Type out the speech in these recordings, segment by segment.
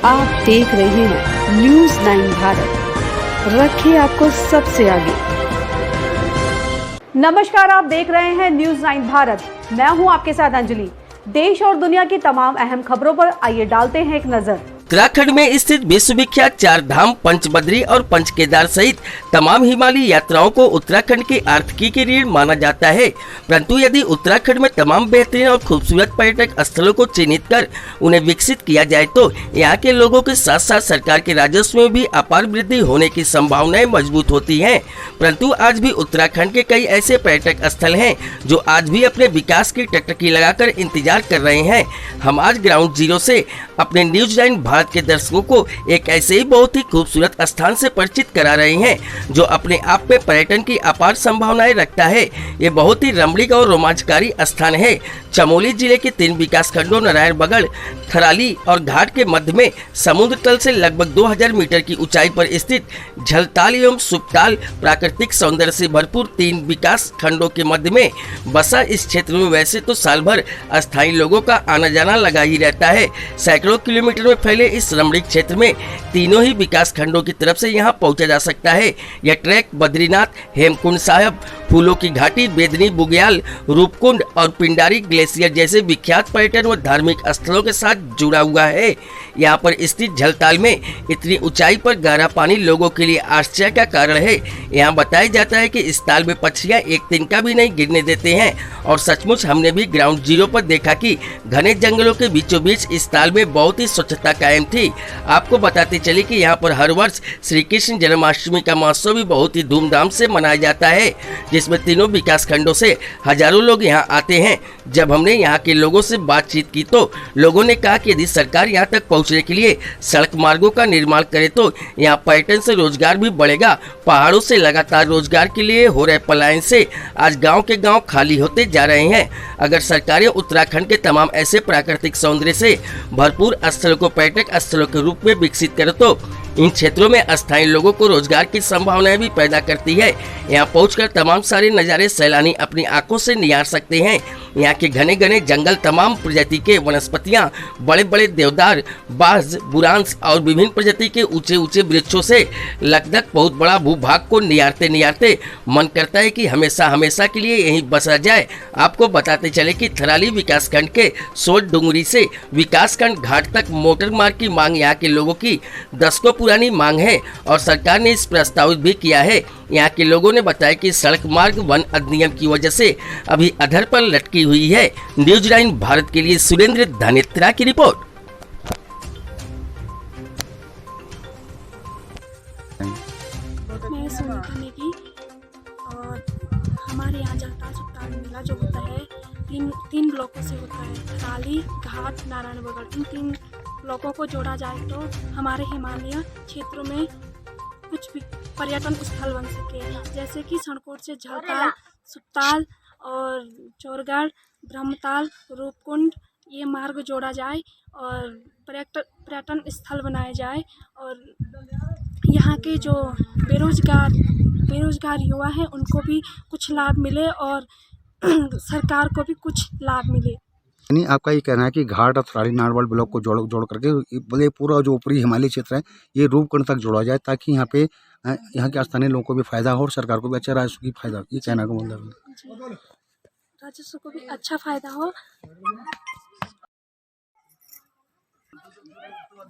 आप देख रहे हैं न्यूज़ 9 भारत, रखिए आपको सबसे आगे। नमस्कार, आप देख रहे हैं न्यूज़ 9 भारत। मैं हूं आपके साथ अंजलि। देश और दुनिया की तमाम अहम खबरों पर आइए डालते हैं एक नजर। उत्तराखंड में स्थित विश्वविख्यात 4 धाम पंचबद्री और पंच केदार सहित तमाम हिमालयी यात्राओं को उत्तराखंड की आर्थिकी की रीढ़ माना जाता है। परंतु यदि उत्तराखंड में तमाम बेहतरीन और खूबसूरत पर्यटक स्थलों को चिन्हित कर उन्हें विकसित किया जाए तो यहाँ के लोगों के साथ साथ सरकार के राजस्व में भी अपार वृद्धि होने की संभावनाएं मजबूत होती हैं। परंतु आज भी उत्तराखंड के कई ऐसे पर्यटक स्थल हैं जो आज भी अपने विकास की टकटकी लगाकर इंतजार कर रहे हैं। हम आज ग्राउंड जीरो से अपने न्यूज़ 9 भारत के दर्शकों को एक ऐसे ही बहुत ही खूबसूरत स्थान से परिचित करा रहे हैं जो अपने आप में पर्यटन की अपार संभावनाएं रखता है। ये बहुत ही रमणीक और रोमांचकारी स्थान है। चमोली जिले के 3 विकास खंडों नारायणबगड़, थराली और घाट के मध्य में समुद्र तल से लगभग 2000 मीटर की ऊंचाई पर स्थित झलताल एवं सुखताल प्राकृतिक सौंदर्य से भरपूर 3 विकास खंडों के मध्य में बसा इस क्षेत्र में वैसे तो साल भर अस्थायी लोगों का आना जाना लगा ही रहता है। सैकड़ों किलोमीटर में फैले इस रमणीक क्षेत्र में तीनों ही विकास खंडों की तरफ से यहाँ पहुँचा जा सकता है। यह ट्रैक बद्रीनाथ, हेमकुंड साहब, फूलों की घाटी, बेदनी, बुग्याल, रूपकुंड और पिंडारी ग्लेशियर जैसे विख्यात पर्यटन व धार्मिक स्थलों के साथ जुड़ा हुआ है। यहाँ पर स्थित झलताल में इतनी ऊंचाई पर गहरा पानी लोगों के लिए आश्चर्य का कारण है। यहाँ बताया जाता है कि इस ताल में पक्षियाँ एक तिनका भी नहीं गिरने देते हैं और सचमुच हमने भी ग्राउंड जीरो पर देखा कि घने जंगलों के बीचों बीच इस ताल में बहुत ही स्वच्छता कायम थी। आपको बताते चले कि यहाँ पर हर वर्ष श्री कृष्ण जन्माष्टमी का महोत्सव भी बहुत ही धूमधाम से मनाया जाता है, जिसमें तीनों विकास खंडों से हजारों लोग यहाँ आते हैं। जब हमने यहाँ के लोगों से बातचीत की तो लोगों ने कहा कि यदि सरकार यहाँ तक पहुँचने के लिए सड़क मार्गों का निर्माण करे तो यहाँ पर्यटन से रोजगार भी बढ़ेगा। पहाड़ों से लगातार रोजगार के लिए हो रहे पलायन से आज गांव के गांव खाली होते जा रहे हैं। अगर सरकारें उत्तराखंड के तमाम ऐसे प्राकृतिक सौंदर्य से भरपूर स्थलों को पर्यटक स्थलों के रूप में विकसित करे तो इन क्षेत्रों में अस्थायी लोगों को रोजगार की संभावनाएं भी पैदा करती है। यहाँ पहुंचकर तमाम सारे नज़ारे सैलानी अपनी आंखों से निहार सकते हैं। यहाँ के घने घने जंगल, तमाम प्रजाति के वनस्पतियाँ, बड़े बड़े देवदार, बाज, बुरांश और विभिन्न प्रजाति के ऊंचे ऊंचे वृक्षों से लकदक बहुत बड़ा भूभाग को निहारते निहारते मन करता है कि हमेशा हमेशा के लिए यहीं बसा जाए। आपको बताते चले कि थराली विकासखंड के सोट डुंगरी से विकासखंड घाट तक मोटर मार्ग की मांग यहाँ के लोगों की दशकों पुरानी मांग है और सरकार ने इस प्रस्तावित भी किया है। यहाँ के लोगों ने बताया कि सड़क मार्ग वन अधिनियम की वजह से अभी अधर पर लटकी हुई है। न्यूज़ 9 भारत के लिए सुरेंद्र धनेत्रा की रिपोर्ट। मैं सुनने की और हमारे यहाँ झलताल सुल्तान मेला जो होता है तीन ब्लॉकों से होता है, थराली, घाट, नारायणबगड़। इन 3 ब्लॉकों को जोड़ा जाए तो हमारे हिमालय क्षेत्रों में कुछ भी पर्यटन स्थल बन सके, जैसे कि सनकोट से झलताल, सुखताल और चोरगढ़, ब्रह्मताल, रूपकुंड, ये मार्ग जोड़ा जाए और पर्यटन स्थल बनाया जाए और यहाँ के जो बेरोजगार युवा हैं उनको भी कुछ लाभ मिले और सरकार को भी कुछ लाभ मिले। यानी आपका ये कहना है कि घाट और थराली नारवल ब्लॉक को जोड़ करके बोले पूरा जो ऊपरी हिमालय क्षेत्र है ये रूपकुंड तक जोड़ा जाए ताकि यहाँ पे यहाँ के स्थानीय लोगों को भी फायदा हो और सरकार को भी अच्छा राजस्व की फायदा हो। ये कहना का मतलब है राजस्व को भी अच्छा फायदा हो।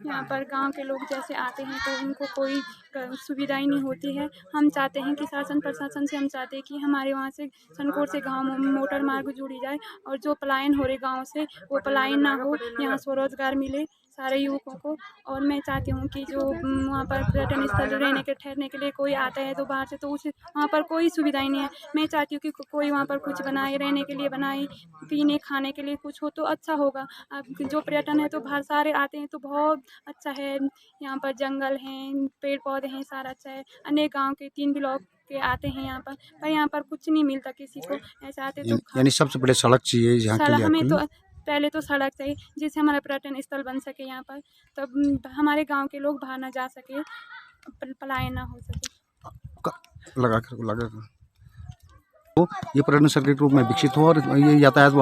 यहाँ पर गांव के लोग जैसे आते हैं तो उनको कोई सुविधा ही नहीं होती है। हम चाहते हैं कि शासन प्रशासन से हम चाहते हैं कि हमारे वहाँ से सनकोट से गांव में मोटर मार्ग जुड़ी जाए और जो पलायन हो रहे गांव से वो पलायन ना हो, यहाँ स्वरोजगार मिले सारे युवकों को। और मैं चाहती हूँ कि जो वहाँ पर पर्यटन स्थल रहने के ठहरने के लिए कोई आता है तो बाहर से तो उसे वहाँ पर कोई सुविधा ही नहीं है। मैं चाहती हूँ कि कोई वहाँ पर कुछ बनाए, रहने के लिए बनाए, पीने खाने के लिए कुछ हो तो अच्छा होगा। अब जो पर्यटन है तो बाहर सारे आते हैं तो बहुत अच्छा है। यहाँ पर जंगल हैं, पेड़ पौधे हैं, सारा अच्छा है। अनेक गाँव के 3 ब्लॉक के आते हैं यहाँ पर यहाँ पर कुछ नहीं मिलता किसी को। ऐसा आते तो यानी सबसे बड़े सड़क चाहिए यहाँ के लिए। हमें तो पहले तो सड़क चाहिए जिससे हमारा पर्यटन स्थल बन सके यहाँ पर, तब हमारे गांव के लोग बाहर ना जा सके, पलायन ना हो सके। लगा कर तो ये पर्यटन सर्किट के रूप में विकसित हो और ये यातायात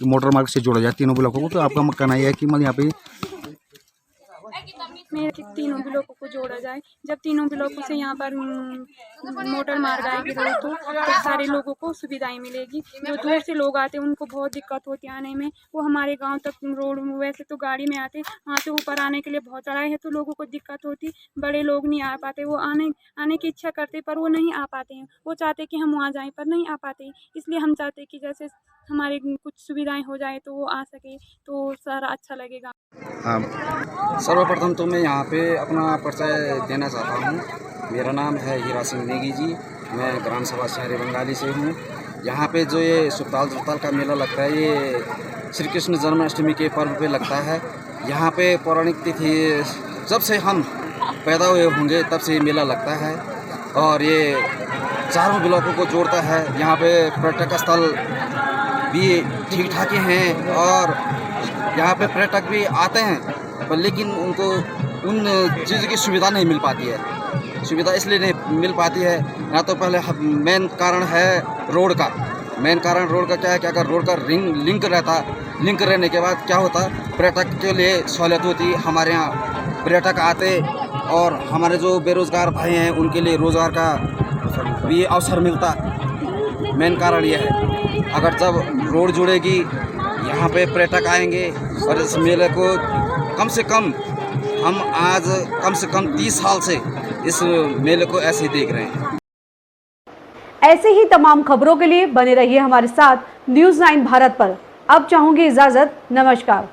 मोटर मार्ग से जोड़ा जाए तीनों ब्लॉकों को। तो आपका कहना यह है कि मतलब यहाँ पे मेरे तीनों ब्लॉकों को जोड़ा जाए। जब तीनों ब्लॉकों से यहाँ पर मोटर मार्ग आएगी रोड तो सारे लोगों को सुविधाएं मिलेगी। जो दूर से लोग आते हैं उनको बहुत दिक्कत होती है आने में। वो हमारे गांव तक रोड वैसे तो गाड़ी में आते, वहाँ से ऊपर आने के लिए बहुत चढ़ाई है तो लोगों को दिक्कत होती। बड़े लोग नहीं आ पाते, वो आने की इच्छा करते पर वो नहीं आ पाते हैं। वो चाहते कि हम वहाँ जाएँ पर नहीं आ पाते। इसलिए हम चाहते कि जैसे हमारे कुछ सुविधाएं हो जाए तो वो आ सके तो सारा अच्छा लगेगा। हाँ, सर्वप्रथम तो मैं यहाँ पे अपना परिचय देना चाहता हूँ। मेरा नाम है हीरा सिंह नेगी जी। मैं ग्राम सभा शहरी बंगाली से हूँ। यहाँ पे जो ये सुखताल का मेला लगता है ये श्री कृष्ण जन्माष्टमी के पर्व पे लगता है। यहाँ पे पौराणिक तिथि जब से हम पैदा हुए होंगे तब से ये मेला लगता है और ये चारों ब्लॉकों को जोड़ता है। यहाँ पे पर्यटक स्थल भी ठीक ठाक ही हैं और यहाँ पे पर्यटक भी आते हैं पर लेकिन उनको उन चीज़ की सुविधा नहीं मिल पाती है। सुविधा इसलिए नहीं मिल पाती है ना तो पहले मेन कारण है रोड का। मेन कारण रोड का क्या है कि अगर रोड का लिंक रहने के बाद क्या होता पर्यटक के लिए सहूलियत होती। हमारे यहाँ पर्यटक आते और हमारे जो बेरोज़गार भाई हैं उनके लिए रोज़गार का भी अवसर मिलता। मेन कारण यह है अगर जब रोड जुड़ेगी यहाँ पे पर्यटक आएंगे और इस मेले को कम से कम हम आज कम से कम 30 साल से इस मेले को ऐसे ही देख रहे हैं। ऐसे ही तमाम खबरों के लिए बने रहिए हमारे साथ न्यूज़ 9 भारत पर। अब चाहूंगी इजाजत, नमस्कार।